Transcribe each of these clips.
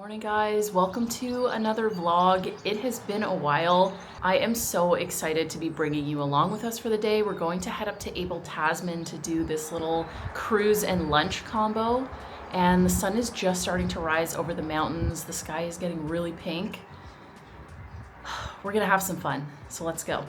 Morning guys, welcome to another vlog. It has been a while. I am so excited to be bringing you along with us for the day. We're going to head up to Abel Tasman to do this little cruise and lunch combo. And the sun is just starting to rise over the mountains. The sky is getting really pink. We're gonna have some fun, so let's go.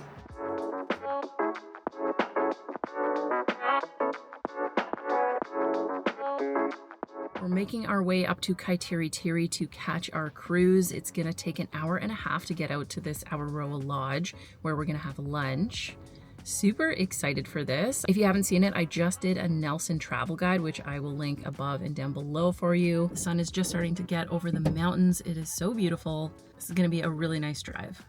We're making our way up to Kaiteriteri to catch our cruise. It's gonna take an hour and a half to get out to this awaroa lodge where we're gonna have lunch. Super excited for this. If you haven't seen it, I just did a Nelson travel guide, which I will link above and down below for you. The sun is just starting to get over the mountains. It is so beautiful. This is gonna be a really nice drive.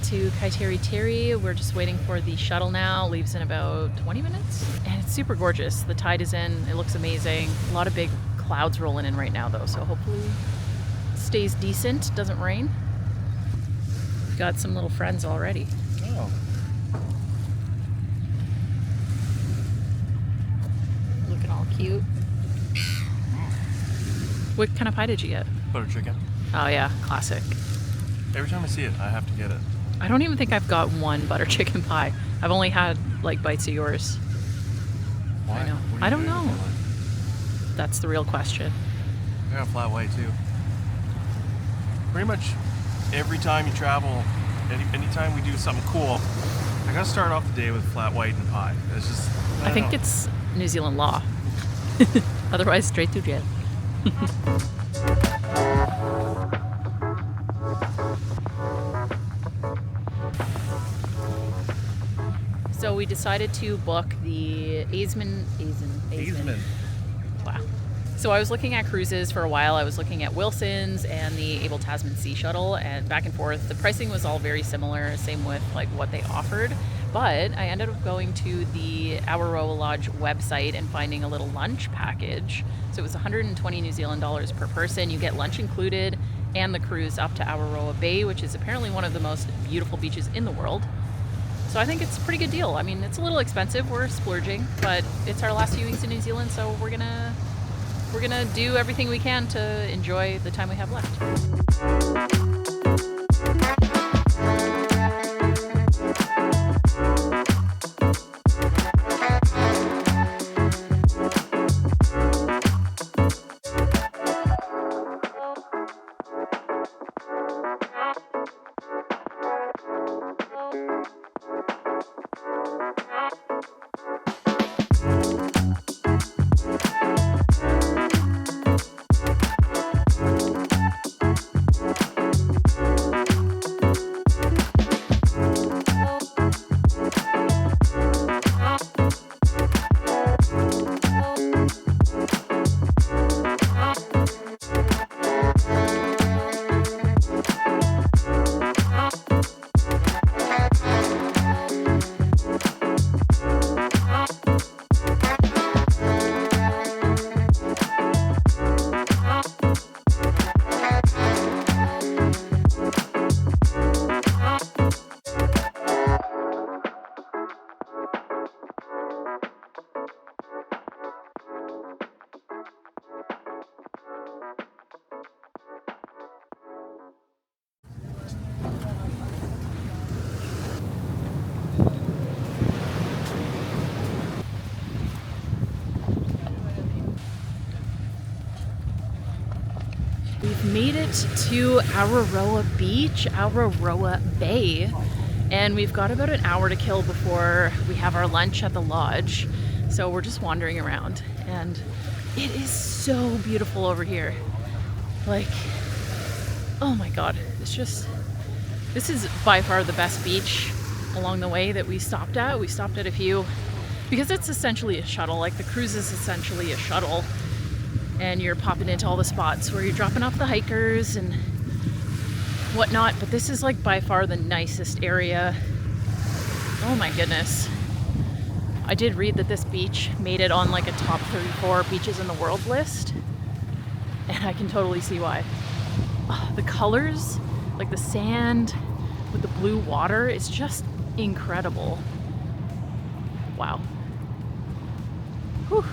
To Kaiteriteri. We're just waiting for the shuttle now. Leaves in about 20 minutes. And it's super gorgeous. The tide is in. It looks amazing. A lot of big clouds rolling in right now though, so hopefully it stays decent, doesn't rain. Got some little friends already. Oh. Looking all cute. What kind of pie did you get? Butter chicken. Oh yeah, classic. Every time I see it, I have to get it. I don't even think I've got one butter chicken pie. I've only had like bites of yours. Why? I know. I don't know. That's the real question. I got a flat white too. Pretty much every time you travel, anytime we do something cool, I gotta start off the day with flat white and pie. It's just, I think it's New Zealand law. Otherwise, straight to jail. So we decided to book the Tasman. Wow. So I was looking at cruises for a while. I was looking at Wilson's and the Abel Tasman Sea Shuttle and back and forth. The pricing was all very similar, same with like what they offered. But I ended up going to the Awaroa Lodge website and finding a little lunch package. So it was 120 New Zealand dollars per person. You get lunch included and the cruise up to Anchorage Bay, which is apparently one of the most beautiful beaches in the world. So I think it's a pretty good deal. I mean, it's a little expensive, we're splurging, but it's our last few weeks in New Zealand, so we're gonna do everything we can to enjoy the time we have left. We've made it to Awaroa Beach, Awaroa Bay, and we've got about an hour to kill before we have our lunch at the lodge. So we're just wandering around, and it is so beautiful over here. Like, oh my God, this is by far the best beach along the way that we stopped at. We stopped at a few because it's essentially a shuttle. Like the cruise is essentially a shuttle. And you're popping into all the spots where you're dropping off the hikers and whatnot, but this is like by far the nicest area. Oh my goodness. I did read that this beach made it on like a top 34 beaches in the world list, and I can totally see why. The colors, like the sand with the blue water, is just incredible. Wow. Whew.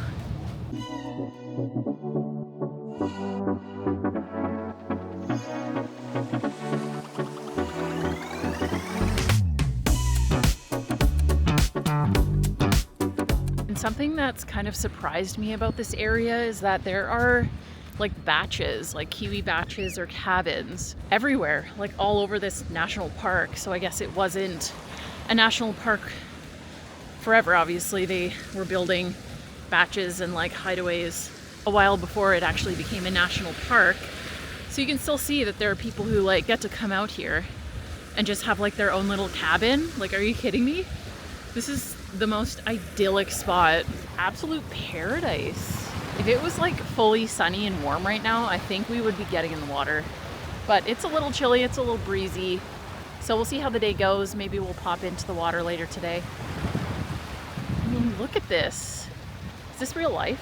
And something that's kind of surprised me about this area is that there are like batches, like kiwi batches or cabins everywhere, like all over this national park. So I guess it wasn't a national park forever. Obviously they were building batches and like hideaways a while before it actually became a national park. So you can still see that there are people who like get to come out here and just have like their own little cabin. Like, are you kidding me? This is the most idyllic spot. Absolute paradise. If it was like fully sunny and warm right now, I think we would be getting in the water. But it's a little chilly, it's a little breezy. So we'll see how the day goes. Maybe we'll pop into the water later today. I mean, look at this. Is this real life?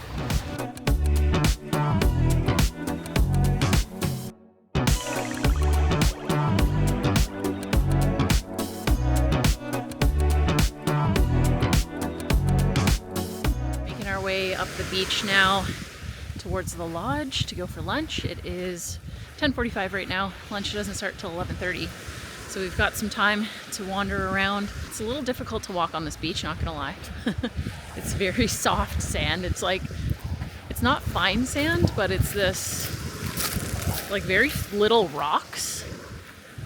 Making our way up the beach now towards the lodge to go for lunch. It is 10:45 right now. Lunch doesn't start till 11:30. So we've got some time to wander around. It's a little difficult to walk on this beach, not gonna lie. It's very soft sand. It's like, it's not fine sand, but it's this like very little rocks.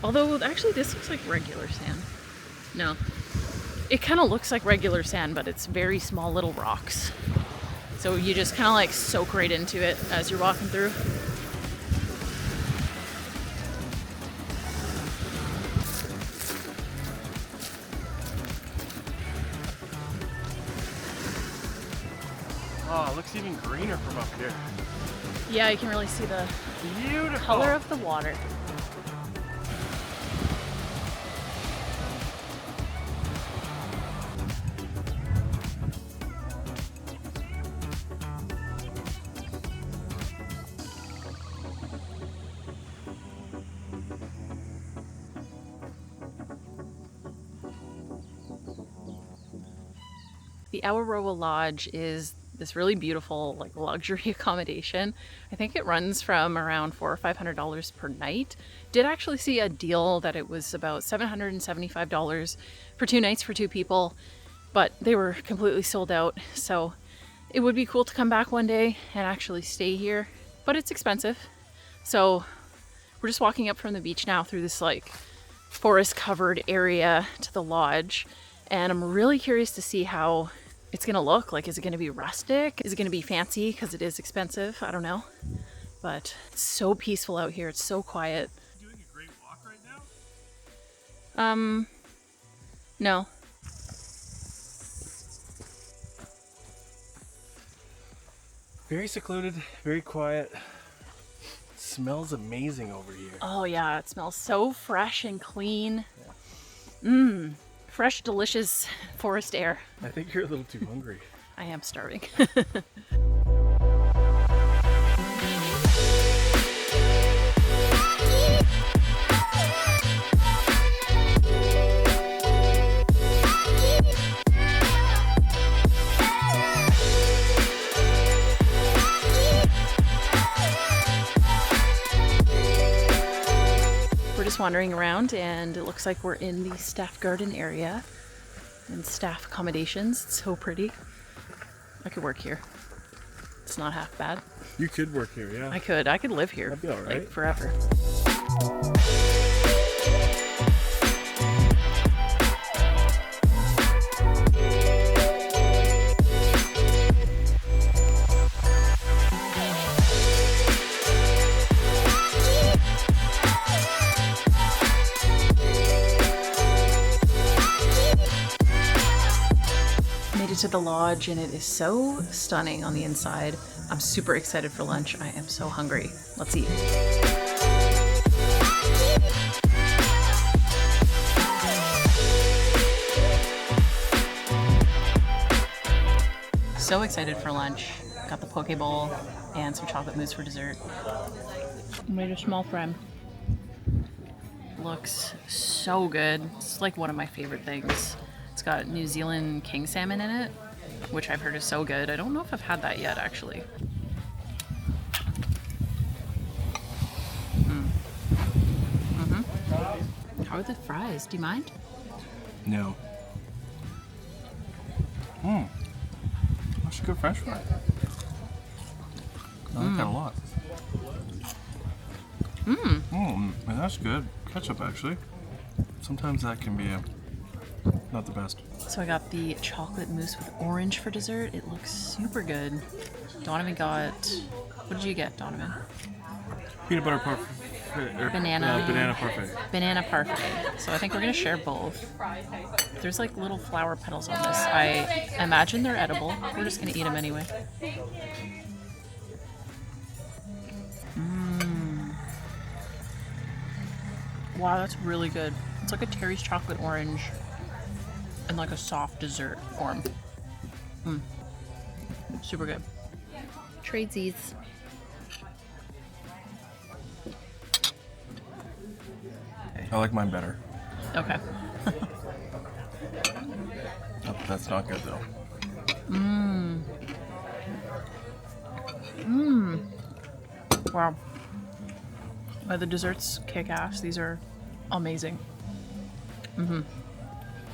Although actually this looks like regular sand. No, it kind of looks like regular sand, but it's very small little rocks. So you just kind of like soak right into it as you're walking through. Oh, it looks even greener from up here. Yeah, you can really see the Beautiful. color of the water. The Awaroa Lodge is this really beautiful like luxury accommodation. I think it runs from around $400 or $500 per night. Did actually see a deal that it was about $775 for 2 nights for 2 people, but they were completely sold out. So it would be cool to come back one day and actually stay here, but it's expensive. So we're just walking up from the beach now through this like forest covered area to the lodge, and I'm really curious to see how it's gonna look. Like, is it gonna be rustic? Is it gonna be fancy? Because it is expensive. I don't know. But it's so peaceful out here. It's so quiet. Doing a great walk right now? No. Very secluded, very quiet. Smells amazing over here. Oh yeah, it smells so fresh and clean. Mmm. Fresh, delicious forest air. I think you're a little too hungry. I am starving. We're just wandering around, and it looks like we're in the staff garden area and staff accommodations. It's so pretty. I could work here. It's not half bad. You could work here, yeah. I could live here. That'd be all right. Like forever. Made it to the lodge, and it is so stunning on the inside. I'm super excited for lunch. I am so hungry. Let's eat. so excited for lunch. Got the poke bowl and some chocolate mousse for dessert. Made a small friend. Looks so good. It's like one of my favorite things. It's got New Zealand king salmon in it, which I've heard is so good. I don't know if I've had that yet, actually. How are the fries? Do you mind? No. That's a good French fry. I like that a lot. And that's good. Ketchup, actually. Sometimes that can be not the best. So I got the chocolate mousse with orange for dessert. It looks super good. Donovan got... What did you get, Donovan? Peanut butter parfait. Banana parfait. Banana parfait. So I think we're going to share both. There's like little flower petals on this. I imagine they're edible. We're just going to eat them anyway. Wow, that's really good. It's like a Terry's chocolate orange in like a soft dessert form. Super good. Tradesies. I like mine better. Okay. That's not good though. Wow. The desserts kick ass. These are amazing.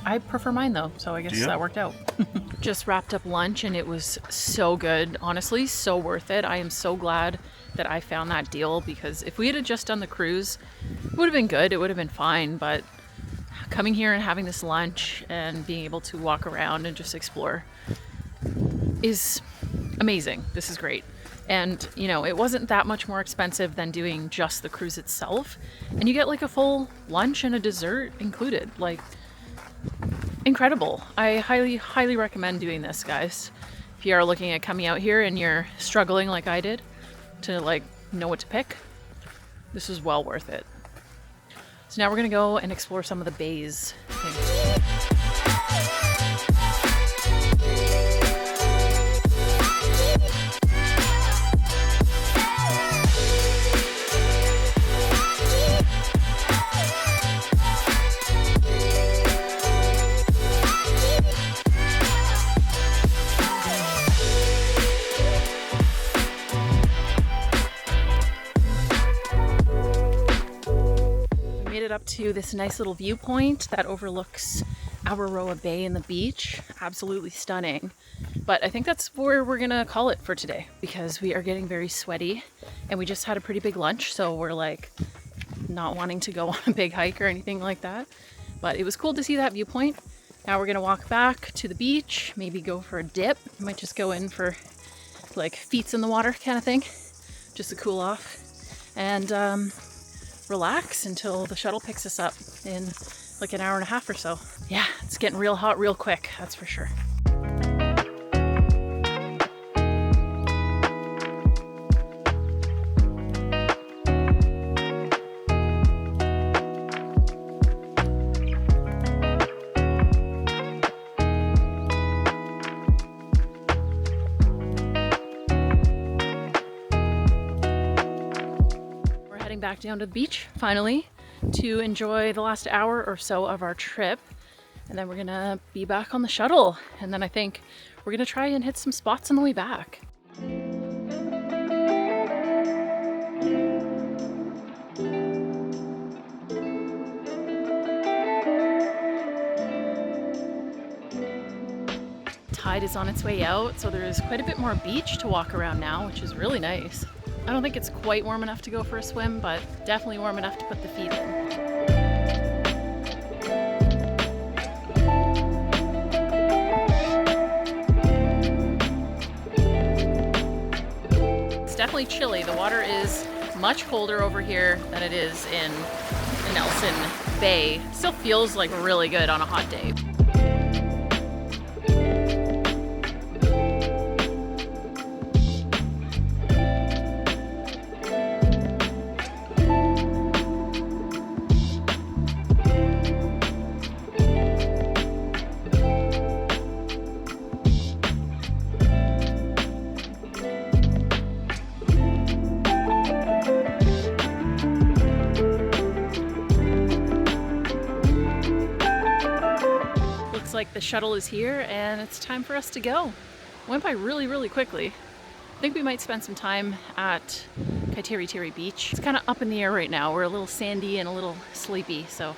I prefer mine though, so I guess that worked out. Just wrapped up lunch and it was so good. Honestly, so worth it. I am so glad that I found that deal, because if we had just done the cruise, it would have been good. It would have been fine, but coming here and having this lunch and being able to walk around and just explore is amazing. This is great. And, you know, it wasn't that much more expensive than doing just the cruise itself. And you get like a full lunch and a dessert included. Like, incredible. I highly, highly recommend doing this, guys. If you are looking at coming out here and you're struggling like I did to like know what to pick, this is well worth it. So now we're gonna go and explore some of the bays. Up to this nice little viewpoint that overlooks Awaroa Bay and the beach. Absolutely stunning. But I think that's where we're gonna call it for today, because we are getting very sweaty and we just had a pretty big lunch, so we're like not wanting to go on a big hike or anything like that. But it was cool to see that viewpoint. Now we're gonna walk back to the beach, maybe go for a dip. Might just go in for like feet in the water kind of thing, just to cool off. And relax until the shuttle picks us up in like an hour and a half or so. Yeah, it's getting real hot real quick, that's for sure. Back down to the beach finally to enjoy the last hour or so of our trip, and then we're gonna be back on the shuttle, and then I think we're gonna try and hit some spots on the way back. Tide is on its way out, so there's quite a bit more beach to walk around now, which is really nice. I don't think it's quite warm enough to go for a swim, but definitely warm enough to put the feet in. It's definitely chilly. The water is much colder over here than it is in the Nelson Bay. Still feels like really good on a hot day. like the shuttle is here and it's time for us to go. Went by really, really quickly. I think we might spend some time at Kaiteriteri Beach. It's kind of up in the air right now. We're a little sandy and a little sleepy, so.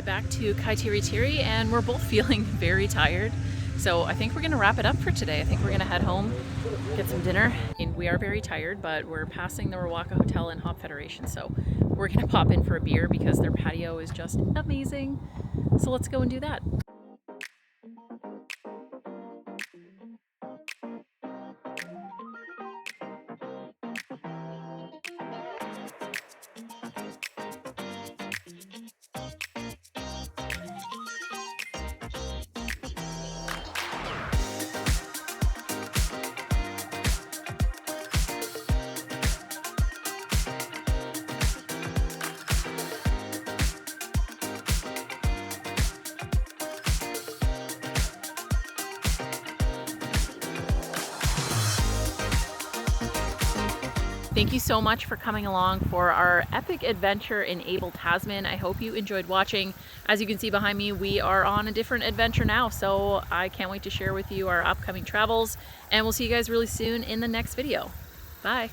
Back to Kaiteriteri and we're both feeling very tired, so I think we're gonna wrap it up for today. I think we're gonna head home, get some dinner, and we are very tired, but we're passing the Rawaka Hotel and Hop Federation, so we're gonna pop in for a beer because their patio is just amazing. So let's go and do that. Thank you so much for coming along for our epic adventure in Abel Tasman. I hope you enjoyed watching. As you can see behind me, we are on a different adventure now, so I can't wait to share with you our upcoming travels, and we'll see you guys really soon in the next video. Bye.